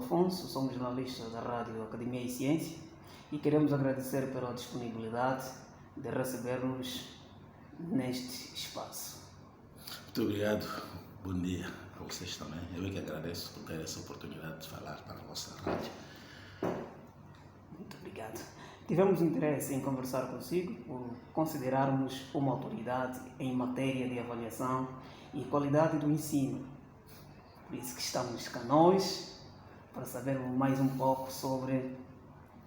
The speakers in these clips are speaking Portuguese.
Afonso, somos jornalistas da Rádio Academia e Ciência e queremos agradecer pela disponibilidade de receber-nos neste espaço. Muito obrigado, bom dia a vocês também. Eu é que agradeço por ter essa oportunidade de falar para a vossa rádio. Muito obrigado. Tivemos interesse em conversar consigo por considerarmos uma autoridade em matéria de avaliação e qualidade do ensino. Por isso que estamos cá nós, para sabermos mais um pouco sobre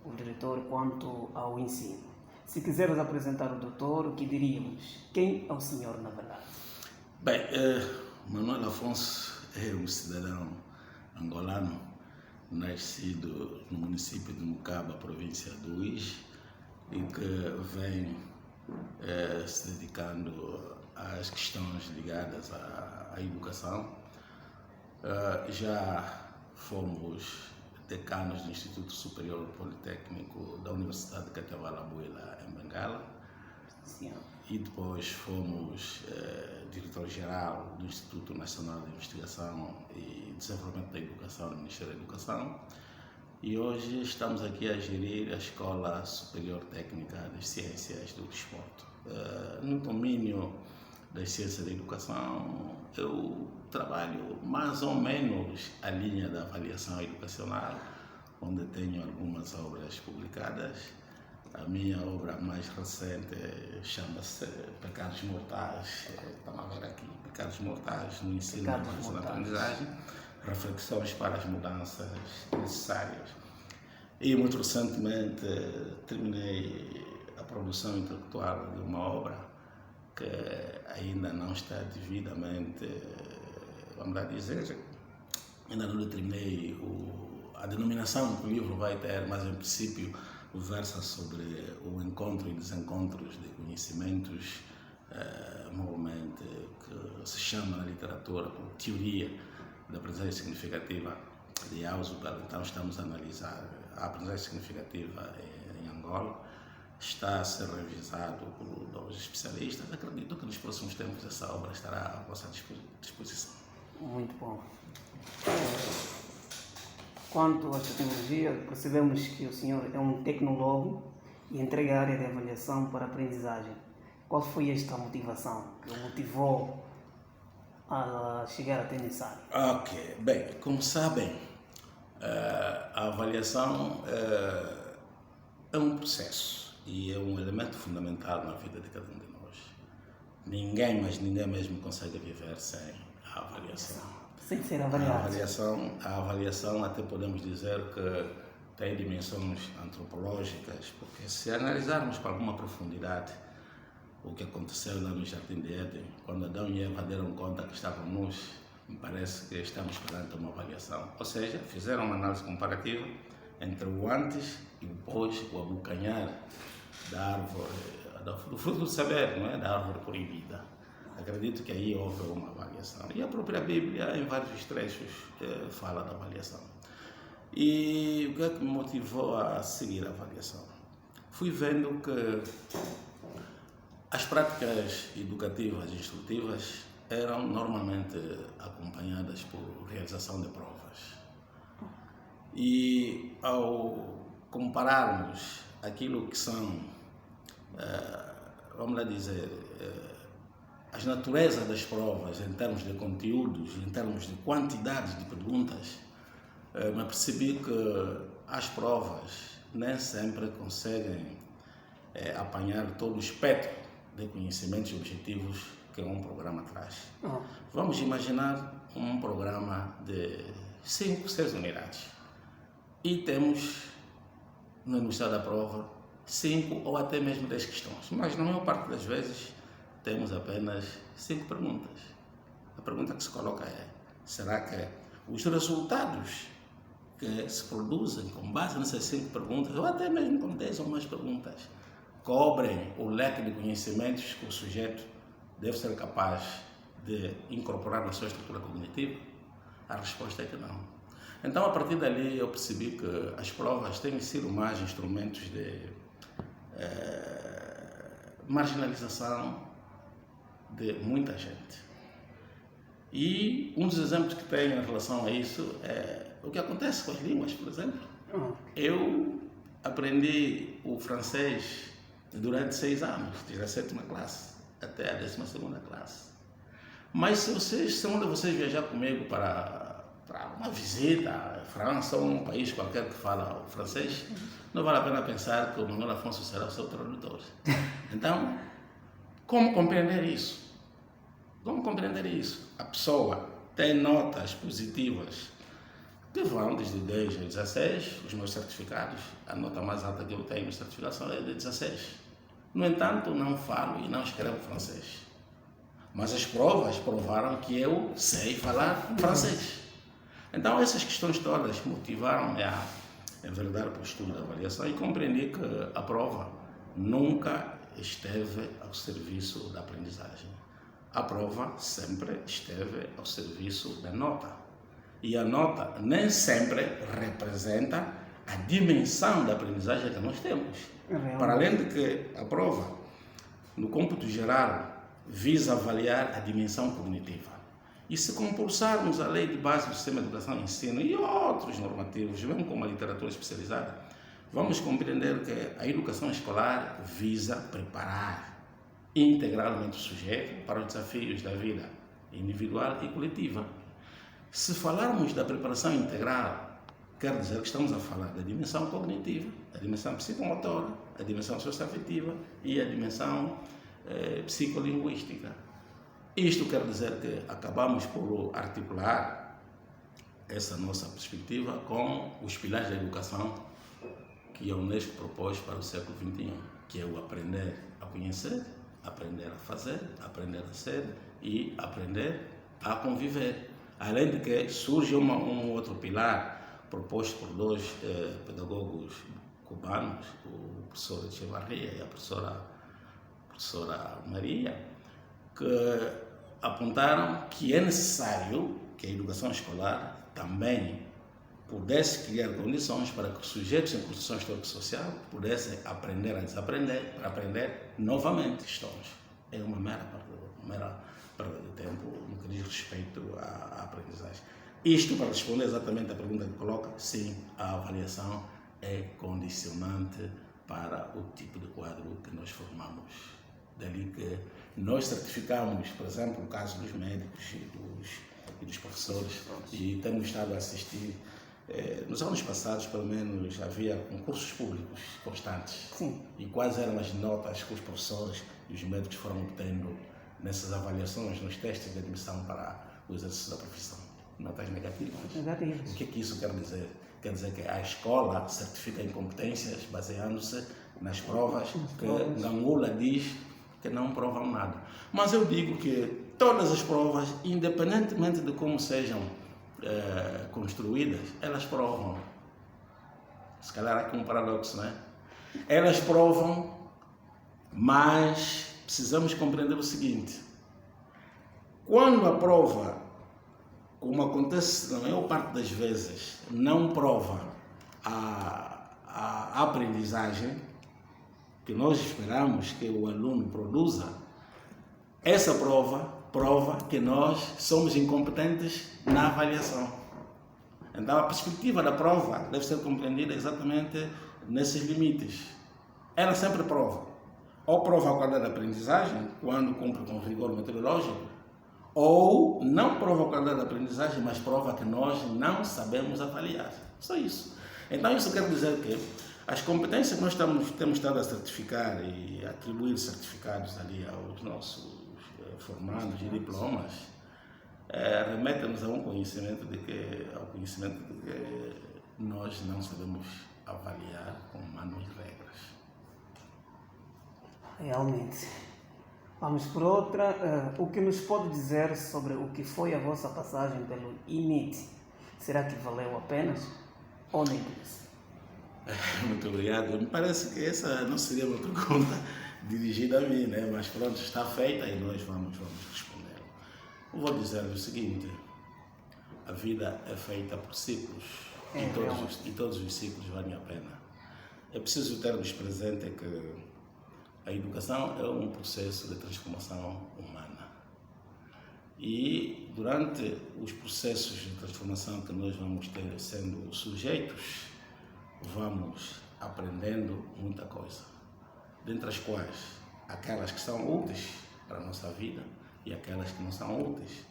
o diretor quanto ao ensino. Se quiseres apresentar o doutor, o que diríamos? Quem é o senhor, na verdade? Bem, Manuel Afonso é um cidadão angolano, nascido no município de Mucaba, província do Uís, e que vem se dedicando às questões ligadas à educação. Já fomos decanos do Instituto Superior Politécnico da Universidade de Katiavala-Bwila, em Bengala. Sim. E depois fomos diretor-geral do Instituto Nacional de Investigação e Desenvolvimento da Educação do Ministério da Educação. E hoje estamos aqui a gerir a Escola Superior Técnica das Ciências do Desporto. No domínio das ciências da educação, eu trabalho mais ou menos a linha da avaliação educacional, onde tenho algumas obras publicadas. A minha obra mais recente chama-se Pecados Mortais, estão a ver aqui, Pecados Mortais no ensino e na aprendizagem, reflexões para as mudanças necessárias. E muito recentemente terminei a produção intelectual de uma obra que ainda não está devidamente, vamos lá dizer, ainda não determinei a denominação que o livro vai ter, mas em princípio versa sobre o encontro e desencontros de conhecimentos, normalmente que se chama na literatura por teoria da aprendizagem significativa de Ausubel. Então estamos a analisar a aprendizagem significativa em Angola. Está a ser revisado por dois especialistas. Acredito que nos próximos tempos essa obra estará à vossa disposição. Muito bom. Quanto à tecnologia, percebemos que o senhor é um tecnólogo e entrega a área de avaliação para a aprendizagem. Qual foi esta motivação que o motivou a chegar até nessa área? Ok, bem, como sabem, a avaliação é um processo e é um elemento fundamental na vida de cada um de nós. Ninguém, mas ninguém mesmo consegue viver sem a avaliação. Sem ser avaliado. A avaliação até podemos dizer que tem dimensões antropológicas, porque se analisarmos com alguma profundidade o que aconteceu lá no Jardim de Éden, quando Adão e Eva deram conta que estavam nus, me parece que estamos perante uma avaliação. Ou seja, fizeram uma análise comparativa entre o antes e o depois, o abocanhar da árvore, do fruto do saber, não é? Da árvore proibida. Acredito que aí houve uma avaliação. E a própria Bíblia, em vários trechos, fala da avaliação. E o que é que me motivou a seguir a avaliação? Fui vendo que as práticas educativas e instrutivas eram normalmente acompanhadas por realização de provas. E ao compararmos aquilo que são, vamos lá dizer, as naturezas das provas em termos de conteúdos, em termos de quantidade de perguntas, me percebi que as provas nem sempre conseguem apanhar todo o espectro de conhecimentos e objetivos que um programa traz. Vamos imaginar um programa de 5, 6 unidades e temos no enunciado da prova 5 ou até mesmo 10 questões, mas na maior parte das vezes temos apenas 5 perguntas. A pergunta que se coloca é: será que os resultados que se produzem com base nessas 5 perguntas, ou até mesmo com 10 ou mais perguntas, cobrem o leque de conhecimentos que o sujeito deve ser capaz de incorporar na sua estrutura cognitiva? A resposta é que não. Então, a partir dali, eu percebi que as provas têm sido mais instrumentos de marginalização de muita gente. E um dos exemplos que tenho em relação a isso é o que acontece com as línguas, por exemplo. Ah, Eu aprendi o francês durante 6 anos, desde a 7ª classe até a 12ª classe. Mas se um de vocês viajar comigo para uma visita à França ou um país qualquer que fala o francês, não vale a pena pensar que o Manuel Afonso será o seu tradutor. Então, como compreender isso? Como compreender isso? A pessoa tem notas positivas que vão desde 10 a 16, os meus certificados, a nota mais alta que eu tenho de certificação é de 16. No entanto, não falo e não escrevo francês. Mas as provas provaram que eu sei falar francês. Então, essas questões todas motivaram-me a enveredar para o estudo da avaliação e compreendi que a prova nunca esteve ao serviço da aprendizagem. A prova sempre esteve ao serviço da nota. E a nota nem sempre representa a dimensão da aprendizagem que nós temos. Para além de que a prova, no cômputo geral, visa avaliar a dimensão cognitiva. E se compulsarmos a lei de base do sistema de educação e ensino e outros normativos, mesmo como a literatura especializada, vamos compreender que a educação escolar visa preparar integralmente o sujeito para os desafios da vida individual e coletiva. Se falarmos da preparação integral, quer dizer que estamos a falar da dimensão cognitiva, a dimensão psicomotora, a dimensão socioafetiva e a dimensão psicolinguística. Isto quer dizer que acabamos por articular essa nossa perspectiva com os pilares da educação que a Unesco propôs para o século XXI, que é o aprender a conhecer, aprender a fazer, aprender a ser e aprender a conviver. Além de que surge um outro pilar proposto por 2 pedagogos cubanos, o professor Echevarria e a professora Maria, que apontaram que é necessário que a educação escolar também pudesse criar condições para que os sujeitos em construção histórico-social pudessem aprender a desaprender para aprender novamente questões. É uma mera perda de tempo no que diz respeito à aprendizagem. Isto para responder exatamente à pergunta que coloca, sim, a avaliação é condicionante para o tipo de quadro que nós formamos. Dali que nós certificamos, por exemplo, o caso dos médicos e dos professores, e temos estado a assistir. Nos anos passados, pelo menos, havia concursos públicos constantes. sim. E quais eram as notas que os professores e os médicos foram obtendo nessas avaliações, nos testes de admissão para o exercício da profissão? Notas negativas. Negativas. O que é que isso quer dizer? Quer dizer que a escola certifica incompetências baseando-se nas provas que Gangula diz que não provam nada. Mas eu digo que todas as provas, independentemente de como sejam construídas, elas provam. Se calhar aqui um paradoxo, não é? Elas provam, mas precisamos compreender o seguinte: quando a prova, como acontece na maior parte das vezes, não prova a aprendizagem que nós esperamos que o aluno produza, essa prova que nós somos incompetentes na avaliação. Então, a perspectiva da prova deve ser compreendida exatamente nesses limites. Ela sempre prova. Ou prova a qualidade da aprendizagem, quando cumpre com rigor metodológico, ou não prova a qualidade da aprendizagem, mas prova que nós não sabemos avaliar. Só isso. Então, isso quer dizer que as competências que nós temos estado a certificar e atribuir certificados ali aos nossos formandos e diplomas, remetem-nos a um conhecimento de que nós não sabemos avaliar com manuais e regras. Realmente. Vamos por outra. O que nos pode dizer sobre o que foi a vossa passagem pelo INIT? Será que valeu a pena ou nem por isso? Muito obrigado. Me parece que essa não seria uma pergunta dirigida a mim, né? Mas pronto, está feita e nós vamos responder. Eu vou dizer-lhe o seguinte: a vida é feita por ciclos e todos os ciclos valem a pena. É preciso termos presente que a educação é um processo de transformação humana. E durante os processos de transformação que nós vamos ter sendo sujeitos, vamos aprendendo muita coisa, dentre as quais aquelas que são úteis para a nossa vida e aquelas que não são úteis.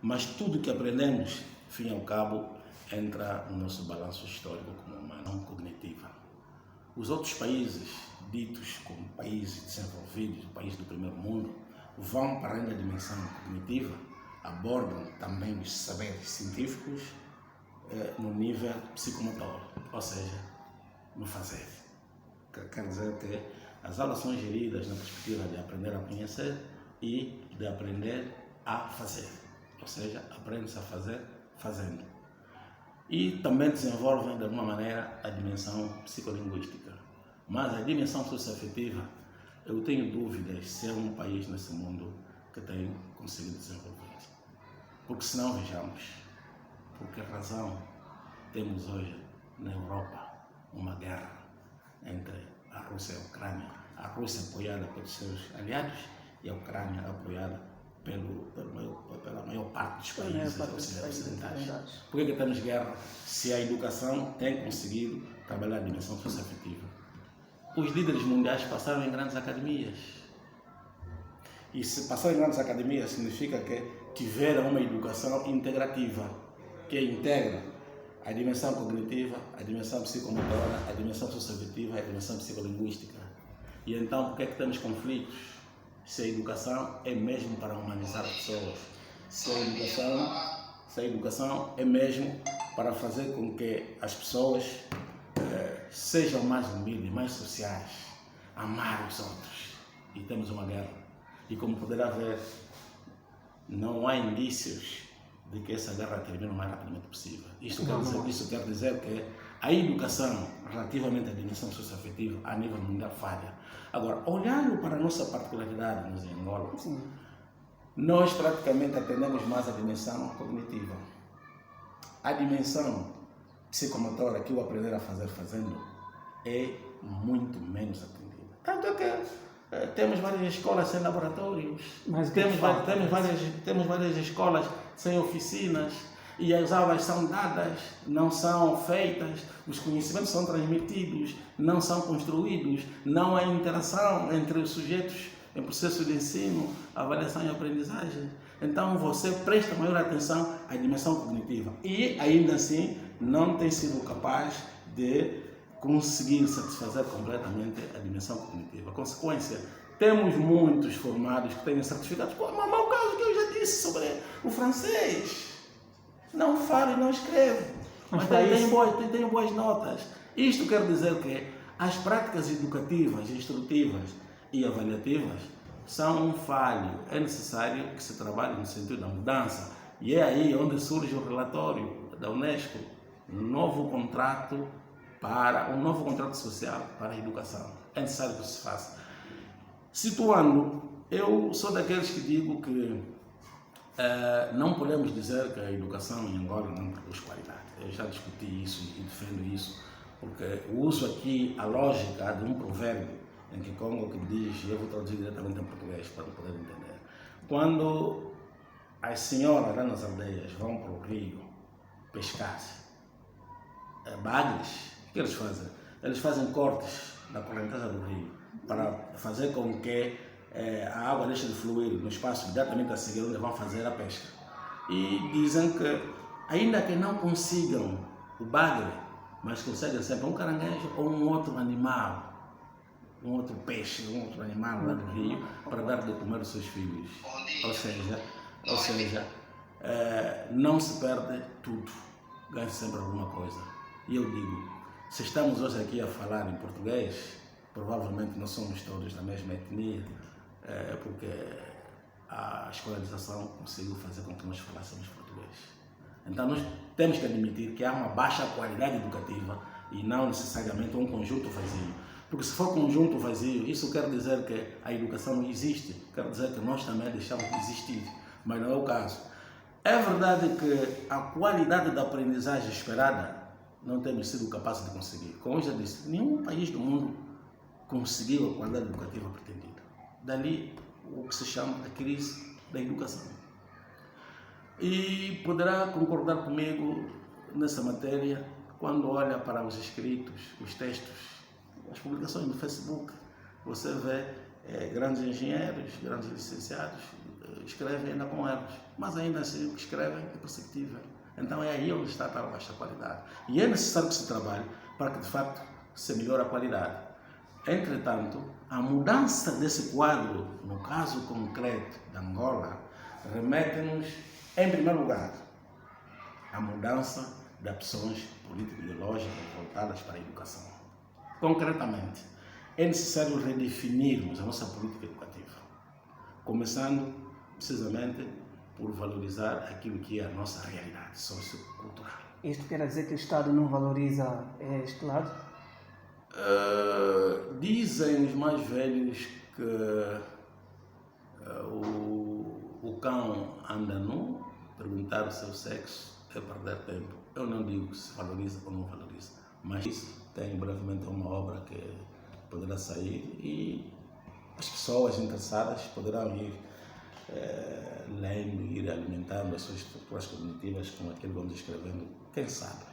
Mas tudo que aprendemos, fim ao cabo, entra no nosso balanço histórico como uma não cognitiva. Os outros países, ditos como países desenvolvidos, países do primeiro mundo, vão para além da dimensão cognitiva, abordam também os saberes científicos no nível psicomotor, ou seja, no fazer. Quer dizer que as aulas são geridas na perspectiva de aprender a conhecer e de aprender a fazer, ou seja, aprende-se a fazer fazendo. E também desenvolvem de alguma maneira a dimensão psicolinguística. Mas a dimensão socioafetiva, eu tenho dúvidas se é um país nesse mundo que tem conseguido desenvolver. Porque senão, vejamos, por que razão temos hoje na Europa uma guerra entre a Rússia e a Ucrânia, a Rússia apoiada pelos seus aliados e a Ucrânia apoiada pela maior parte dos países ocidentais. Por que temos guerra se a educação tem conseguido trabalhar a dimensão socioafetiva? Os líderes mundiais passaram em grandes academias. E se passaram em grandes academias significa que tiveram uma educação integrativa, que integra a dimensão cognitiva, a dimensão psicomotora, a dimensão socioafetiva e a dimensão psicolinguística. E então, por que temos conflitos? Se a educação é mesmo para humanizar as pessoas, se a educação é mesmo para fazer com que as pessoas sejam mais humildes, mais sociais, amar os outros. E temos uma guerra. E como poderá ver, não há indícios de que essa guerra termine o mais rapidamente possível. Isso quer dizer que a educação relativamente à dimensão socioafetiva a nível mundial falha. Agora, olhando para a nossa particularidade nos Angola, nós praticamente atendemos mais a dimensão cognitiva. A dimensão psicomotora, que o aprender a fazer fazendo, é muito menos atendida. Tanto é que temos várias escolas sem laboratórios, temos várias escolas sem oficinas, e as aulas são dadas, não são feitas, os conhecimentos são transmitidos, não são construídos, não há interação entre os sujeitos em processo de ensino, avaliação e aprendizagem. Então você presta maior atenção à dimensão cognitiva e ainda assim não tem sido capaz de conseguir satisfazer completamente a dimensão cognitiva. A consequência, temos muitos formados que têm certificados, como é o caso que eu já disse sobre o francês. Não fala e não escreve, mas tem boas notas. Isto quer dizer que as práticas educativas, instrutivas e avaliativas são um falho. É necessário que se trabalhe no sentido da mudança. E é aí onde surge o relatório da Unesco, um novo contrato social para a educação. É necessário que se faça. Situando, eu sou daqueles que digo que não podemos dizer que a educação em Angola não produz qualidade. Eu já discuti isso e defendo isso, porque uso aqui a lógica de um provérbio em que Congo que diz, eu vou traduzir diretamente em português para poder entender. Quando as senhoras lá nas aldeias vão para o rio pescar bagres, o que eles fazem? Eles fazem cortes na correnteza do rio para fazer com que a água deixa de fluir no espaço diretamente a seguir onde vão fazer a pesca. E dizem que, ainda que não consigam o bagre, mas conseguem sempre um caranguejo ou um outro animal, um outro peixe, um outro animal lá do rio, para dar de comer aos seus filhos. Ou seja, não se perde tudo, ganha-se sempre alguma coisa. E eu digo, se estamos hoje aqui a falar em português, provavelmente não somos todos da mesma etnia, porque a escolarização conseguiu fazer com que nós falássemos português. Então nós temos que admitir que há uma baixa qualidade educativa e não necessariamente um conjunto vazio. Porque se for conjunto vazio, isso quer dizer que a educação não existe, quer dizer que nós também deixamos de existir, mas não é o caso. É verdade que a qualidade da aprendizagem esperada não temos sido capazes de conseguir. Como eu já disse, nenhum país do mundo conseguiu a qualidade educativa pretendida. Dali o que se chama a crise da educação. E poderá concordar comigo nessa matéria quando olha para os escritos, os textos, as publicações no Facebook. Você vê grandes engenheiros, grandes licenciados, escrevem ainda com erros, mas ainda assim o que escrevem é perceptível. Então é aí onde está a tal baixa qualidade. E é necessário que se trabalhe para que de facto se melhore a qualidade. Entretanto, a mudança desse quadro, no caso concreto de Angola, remete-nos, em primeiro lugar, à mudança de opções político-ideológicas voltadas para a educação. Concretamente, é necessário redefinirmos a nossa política educativa, começando precisamente por valorizar aquilo que é a nossa realidade sociocultural. Isto quer dizer que o Estado não valoriza este lado? Dizem os mais velhos que o cão anda nu, perguntar o seu sexo é perder tempo. Eu não digo se valoriza ou não valoriza, mas isso tem brevemente uma obra que poderá sair e as pessoas interessadas poderão ir lendo, ir alimentando as suas estruturas cognitivas com aquilo que vamos escrevendo, quem sabe.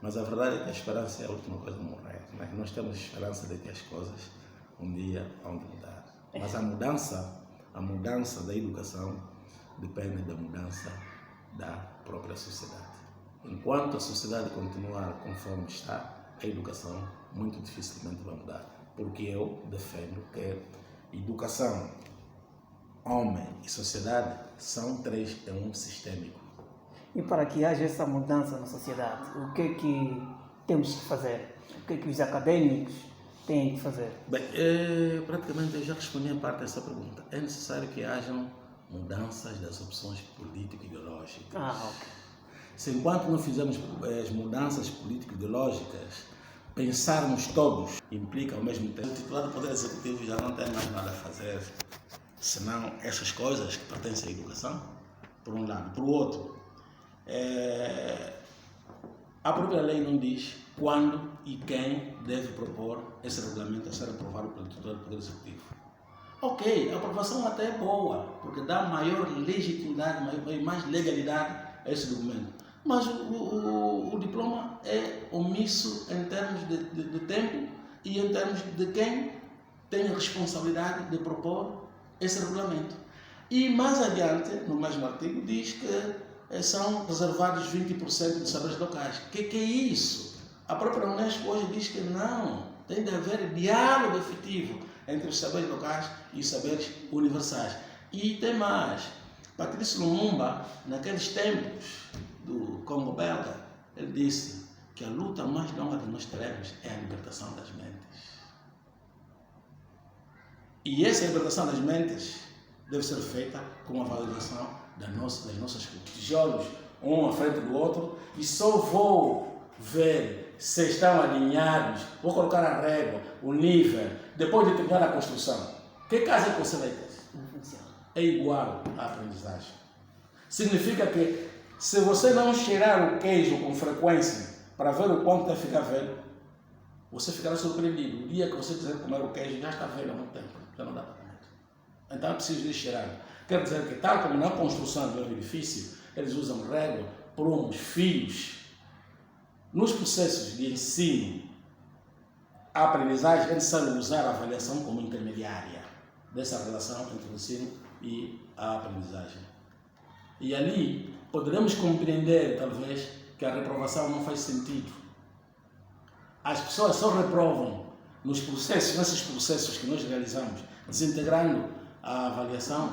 Mas a verdade é que a esperança é a última coisa a morrer. Mas nós temos esperança de que as coisas um dia vão mudar. Mas a mudança da educação depende da mudança da própria sociedade. Enquanto a sociedade continuar conforme está, a educação muito dificilmente vai mudar. Porque eu defendo que educação, homem e sociedade são três em um sistêmico. E para que haja essa mudança na sociedade, o que é que temos que fazer? O que é que os académicos têm que fazer? Bem, praticamente eu já respondi a parte dessa pergunta. É necessário que hajam mudanças das opções político-ideológicas. Ok. Se enquanto não fizermos as mudanças político-ideológicas, pensarmos todos, implica ao mesmo tempo. O titular do Poder Executivo já não tem mais nada a fazer, senão essas coisas que pertencem à educação, por um lado. Por outro, a própria lei não diz quando e quem deve propor esse regulamento a ser aprovado pelo titular do Poder Executivo. Ok, a aprovação até é boa, porque dá maior legitimidade, mais legalidade a esse documento. Mas o diploma é omisso em termos de tempo e em termos de quem tem a responsabilidade de propor esse regulamento. E mais adiante, no mesmo artigo, diz que são reservados 20% dos saberes locais. O que é isso? A própria Unesco hoje diz que não, tem de haver diálogo efetivo entre os saberes locais e os saberes universais. E tem mais, Patrício Lumumba, naqueles tempos do Congo belga, ele disse que a luta mais longa que nós teremos é a libertação das mentes. E essa libertação das mentes deve ser feita com a valorização das nossas tijolos, um à frente do outro, e só vou ver se estão alinhados, vou colocar a régua, o nível, depois de terminar a construção. Que casa que você vai ter? É igual à aprendizagem. Significa que se você não cheirar o queijo com frequência para ver o quanto vai ficar velho, você ficará surpreendido. O dia que você quiser comer o queijo, já está velho há muito tempo, já não dá para comer. Então é preciso de cheirar. Quer dizer que, tal como na construção de um edifício, eles usam régua, prumos, fios. Nos processos de ensino, a aprendizagem é necessário usar a avaliação como intermediária dessa relação entre o ensino e a aprendizagem. E ali poderemos compreender, talvez, que a reprovação não faz sentido. As pessoas só reprovam nesses processos que nós realizamos, desintegrando a avaliação,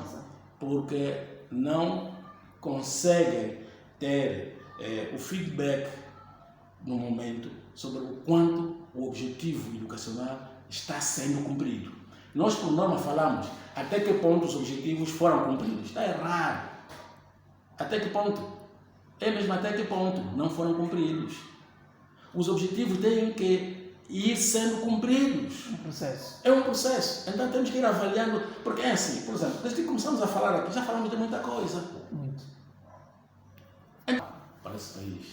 porque não conseguem ter o feedback no momento sobre o quanto o objetivo educacional está sendo cumprido. Nós, por norma, falamos até que ponto os objetivos foram cumpridos. Está errado. Até que ponto? É mesmo até que ponto não foram cumpridos. Os objetivos têm que ir sendo cumpridos. Um processo. É um processo. Então temos que ir avaliando, porque é assim, por exemplo, desde que começamos a falar aqui, já falamos de muita coisa. Muito. Para esse país.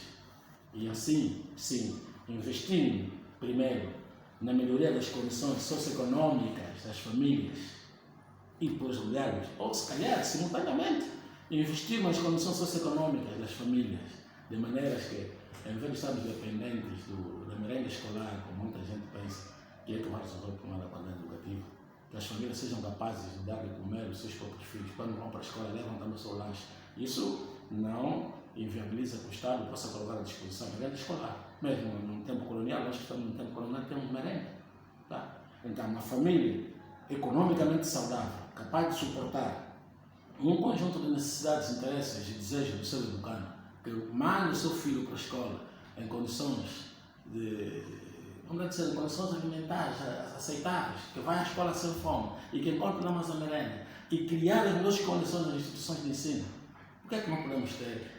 E assim, sim, investindo primeiro na melhoria das condições socioeconômicas das famílias e depois olharmos, ou se calhar, simultaneamente, investir nas condições socioeconômicas das famílias, de maneiras que, em vez de estarmos dependentes da merenda escolar, como muita gente pensa, que é que vai resolver o problema da qualidade educativa, que as famílias sejam capazes de dar de comer os seus próprios filhos, quando vão para a escola, levam também o seu lanche. Isso não inviabiliza que o Estado possa colocar à disposição merenda escolar. Mesmo no tempo colonial, nós que estamos no tempo colonial, temos merenda. Tá? Então, uma família economicamente saudável, capaz de suportar um conjunto de necessidades, interesses e desejos do seu educando, que manda o seu filho para a escola em condições vamos dizer, em condições alimentares aceitáveis, que vai à escola sem fome e que encontre lá mais a merenda, e criar as melhores condições nas instituições de ensino, por que é que não podemos ter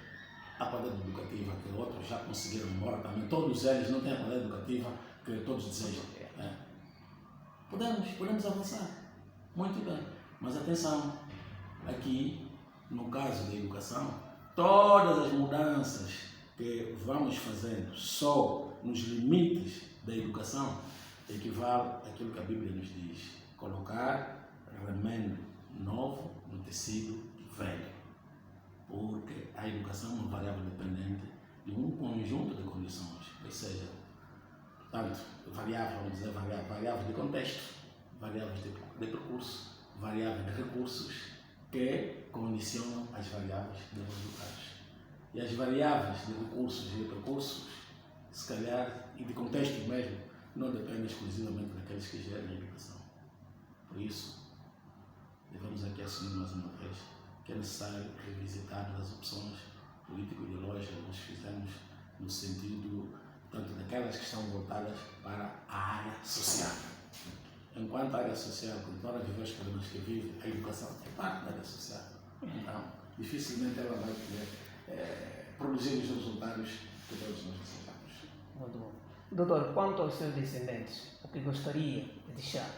a qualidade educativa que outros já conseguiram, embora também todos eles não têm a qualidade educativa que todos desejam? Podemos avançar, muito bem, mas atenção, aqui, no caso da educação, todas as mudanças que vamos fazendo só nos limites da educação equivale àquilo que a Bíblia nos diz: colocar remendo novo no tecido velho, porque a educação é uma variável dependente de um conjunto de condições, ou seja, tanto variável, vamos dizer, variáveis de contexto, variáveis de percurso, variáveis de recursos, que condicionam as variáveis de resultados. E as variáveis de recursos e de percursos, se calhar, e de contextos mesmo, não dependem exclusivamente daqueles que gerem a educação. Por isso, devemos aqui assumir mais uma vez que é necessário revisitar as opções político-ideológicas que nós fizemos no sentido, tanto daquelas que estão voltadas para a área social. Enquanto a área social continuar a viver os problemas que vive, a educação é parte da área social. Então, dificilmente ela vai poder produzir os resultados que todos nós desejamos. Muito bom. Doutor, quanto aos seus descendentes, o que gostaria de deixar?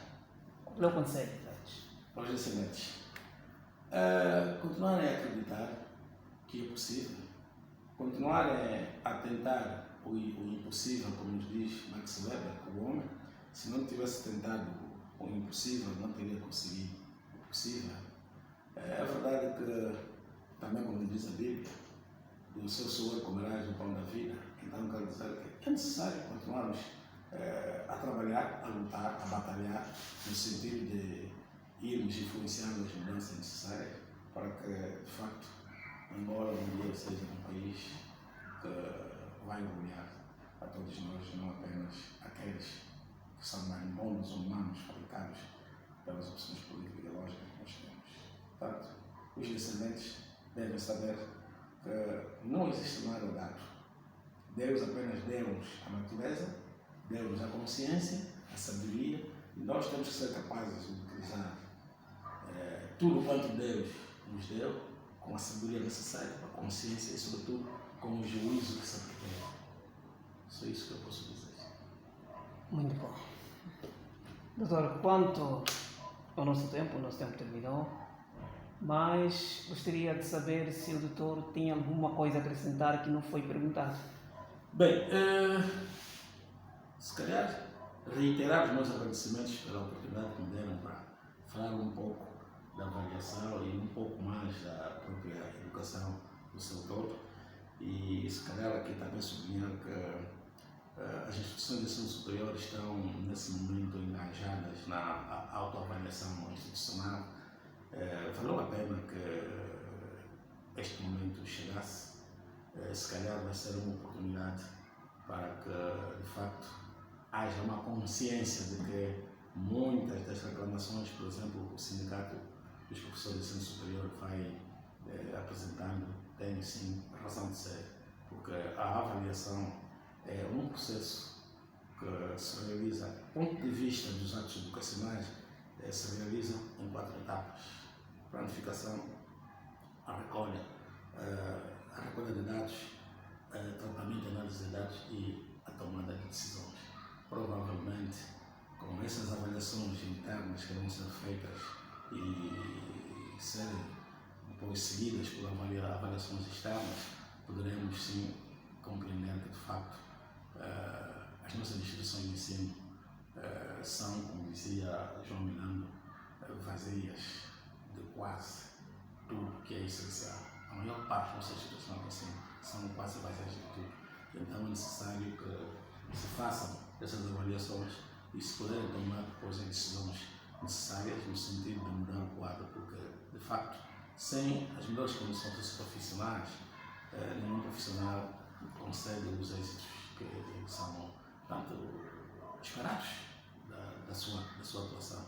Qual é o conselho que faz? Para os descendentes, continuarem a acreditar que é possível, continuarem a tentar o impossível, como nos diz Max Weber, que o homem, se não tivesse tentado o impossível, não teria conseguido o possível. É verdade que, também como diz a Bíblia, do seu suor comerás o pão da vida. Então, quero dizer que é necessário continuarmos a trabalhar, a lutar, a batalhar, no sentido de irmos influenciando as mudanças necessárias para que, de facto, Angola um dia seja um país que vai orgulhar a todos nós, não apenas aqueles que são mais bons humanos fabricados pelas opções políticas e ideológicas que nós temos. Portanto, os descendentes devem saber que não existe nada dado. Deus apenas deu-nos a natureza, deu-nos a consciência, a sabedoria, e nós temos que ser capazes de utilizar tudo quanto Deus nos deu com a sabedoria necessária, a consciência e, sobretudo, com o juízo que se aplica. Só isso que eu posso dizer. Muito bom. Doutor, quanto ao nosso tempo, o nosso tempo terminou, mas gostaria de saber se o doutor tinha alguma coisa a acrescentar que não foi perguntado. Bem, se calhar reiterar os meus agradecimentos pela oportunidade que me deram para falar um pouco da avaliação e um pouco mais da própria educação do seu todo, e se calhar aqui também sublinhar que as instituições de ensino superior estão nesse momento engajadas na autoavaliação institucional. Valeu a pena que este momento chegasse. Se calhar vai ser uma oportunidade para que, de facto, haja uma consciência de que muitas das reclamações, por exemplo, o Sindicato dos Professores de Ensino Superior vai apresentando, tem sim razão de ser, porque a avaliação é um processo que se realiza, do ponto de vista dos atos educacionais, se realiza em 4 etapas: planificação, a recolha de dados, tratamento e análise de dados e a tomada de decisões. Provavelmente, com essas avaliações internas que vão ser feitas e serem depois seguidas por avaliações externas, poderemos sim compreender que, de facto, as nossas instituições de ensino são, como dizia João Miranda, vazias de quase tudo que é essencial. A maior parte das nossas situações assim, são quase baixas de tudo. Então é necessário que se façam essas avaliações e se puderem tomar depois as decisões necessárias no sentido de mudar o quadro, porque de facto, sem as melhores condições socioprofissionais, nenhum profissional consegue os êxitos que são tanto esperados da sua atuação.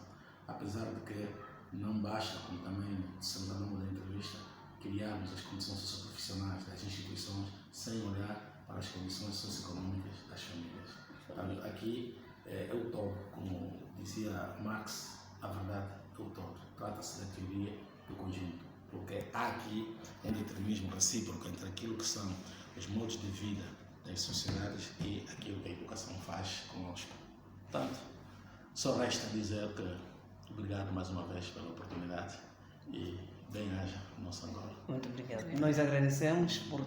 Apesar de que não basta, como também dissemos ao longo da entrevista, criarmos as condições socioprofissionais das instituições sem olhar para as condições socioeconômicas das famílias. Portanto, aqui é o todo, como dizia Marx, a verdade é o todo. Trata-se da teoria do conjunto, porque há aqui um determinismo recíproco entre aquilo que são os modos de vida das sociedades e aquilo que a educação faz conosco. Portanto, só resta dizer que obrigado mais uma vez pela oportunidade e bem-aja nosso Angola. Muito obrigado. Nós agradecemos por